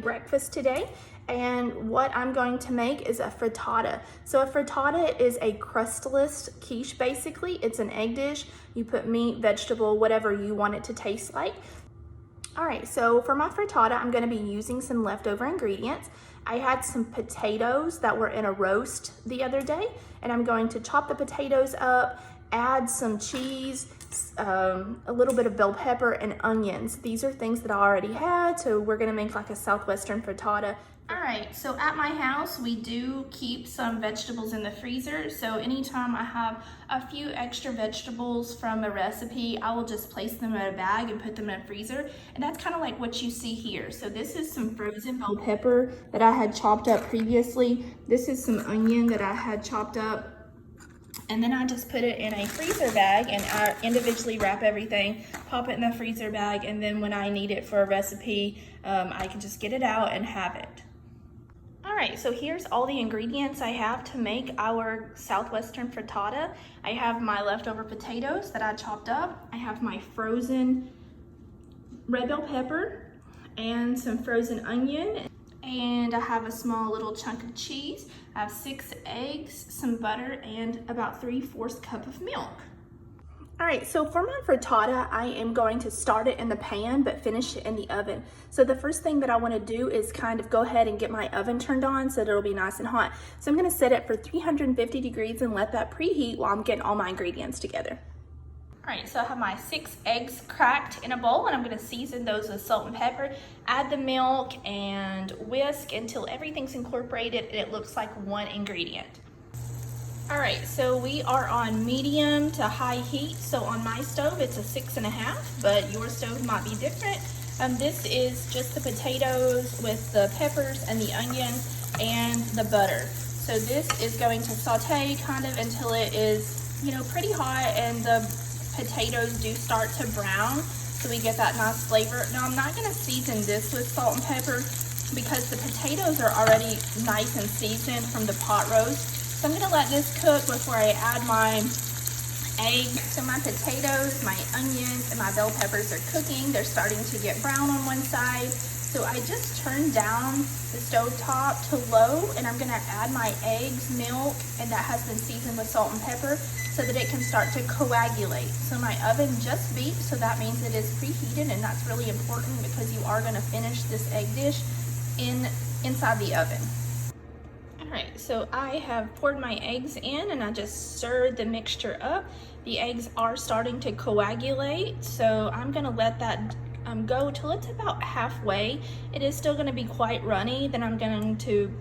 breakfast today, and what I'm going to make is a frittata. So a frittata is a crustless quiche basically. It's an egg dish. You put meat, vegetable, whatever you want it to taste like. All right, so for my frittata, I'm gonna be using some leftover ingredients. I had some potatoes that were in a roast the other day, and I'm going to chop the potatoes up, add some cheese, a little bit of bell pepper and onions. These are things that I already had, so we're gonna make like a Southwestern frittata. All right, so at my house, we do keep some vegetables in the freezer. So anytime I have a few extra vegetables from a recipe, I will just place them in a bag and put them in a freezer. And that's kind of like what you see here. So this is some frozen bell pepper that I had chopped up previously. This is some onion that I had chopped up. And then I just put it in a freezer bag and I individually wrap everything, pop it in the freezer bag, and then when I need it for a recipe, I can just get it out and have it. All right, so here's all the ingredients I have to make our Southwestern frittata. I have my leftover potatoes that I chopped up. I have my frozen red bell pepper and some frozen onion. And I have a small little chunk of cheese. I have 6 eggs, some butter, and about 3/4 cup of milk. All right, so for my frittata, I am going to start it in the pan, but finish it in the oven. So the first thing that I wanna do is kind of go ahead and get my oven turned on so that it'll be nice and hot. So I'm gonna set it for 350 degrees and let that preheat while I'm getting all my ingredients together. All right, so I have my 6 eggs cracked in a bowl, and I'm gonna season those with salt and pepper, add the milk, and whisk until everything's incorporated and it looks like one ingredient. All right, so we are on medium to high heat. So on my stove, it's a 6.5, but your stove might be different. This is just the potatoes with the peppers and the onion and the butter. So this is going to saute kind of until it is, pretty hot and the potatoes do start to brown, so we get that nice flavor. Now I'm not gonna season this with salt and pepper because the potatoes are already nice and seasoned from the pot roast. So I'm gonna let this cook before I add my eggs. So my potatoes, my onions, and my bell peppers are cooking. They're starting to get brown on one side. So I just turned down the stove top to low, and I'm gonna add my eggs, milk, and that has been seasoned with salt and pepper so that it can start to coagulate. So my oven just beeped, so that means it is preheated, and that's really important because you are gonna finish this egg dish inside the oven. All right, so I have poured my eggs in and I just stirred the mixture up. The eggs are starting to coagulate, so I'm gonna let that go till it's about halfway. It is still gonna be quite runny. Then I'm going to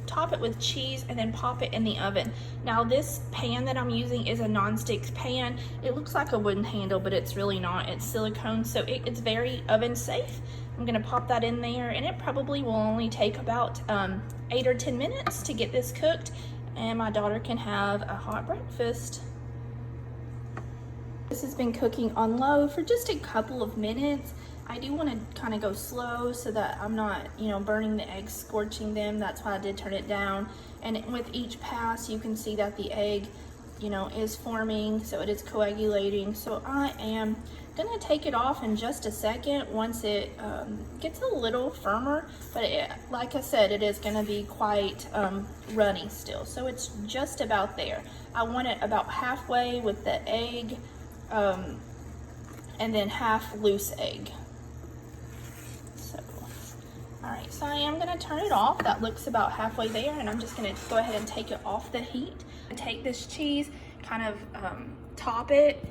top it with cheese and then pop it in the oven. Now this pan that I'm using is a non-stick pan. It looks like a wooden handle, but it's really not. It's silicone, so it's very oven safe. I'm gonna pop that in there, and it probably will only take about 8 or 10 minutes to get this cooked, and my daughter can have a hot breakfast. This has been cooking on low for just a couple of minutes. I do want to kind of go slow so that I'm not, burning the eggs, scorching them. That's why I did turn it down. And with each pass, you can see that the egg, is forming, so it is coagulating. So I am gonna take it off in just a second once it gets a little firmer, but like I said, it is gonna be quite runny still. So it's just about there. I want it about halfway with the egg, and then half loose egg. All right, so I am gonna turn it off. That looks about halfway there, and I'm just gonna go ahead and take it off the heat. Take this cheese, kind of top it,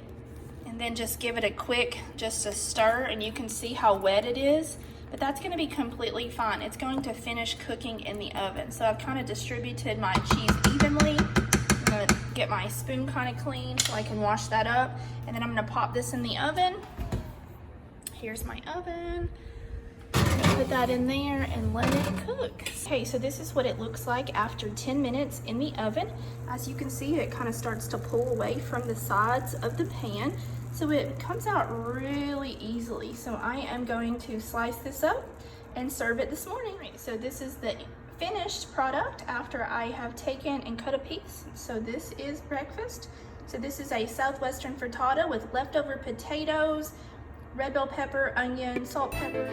and then just give it a quick, just a stir, and you can see how wet it is, but that's gonna be completely fine. It's going to finish cooking in the oven. So I've kind of distributed my cheese evenly. I'm gonna get my spoon kind of clean so I can wash that up, and then I'm gonna pop this in the oven. Here's my oven. Put that in there and let it cook. Okay, so this is what it looks like after 10 minutes in the oven. As you can see, it kind of starts to pull away from the sides of the pan, so it comes out really easily. So I am going to slice this up and serve it this morning. Right, so this is the finished product after I have taken and cut a piece. So this is breakfast. So this is a Southwestern frittata with leftover potatoes, red bell pepper, onion, salt, pepper.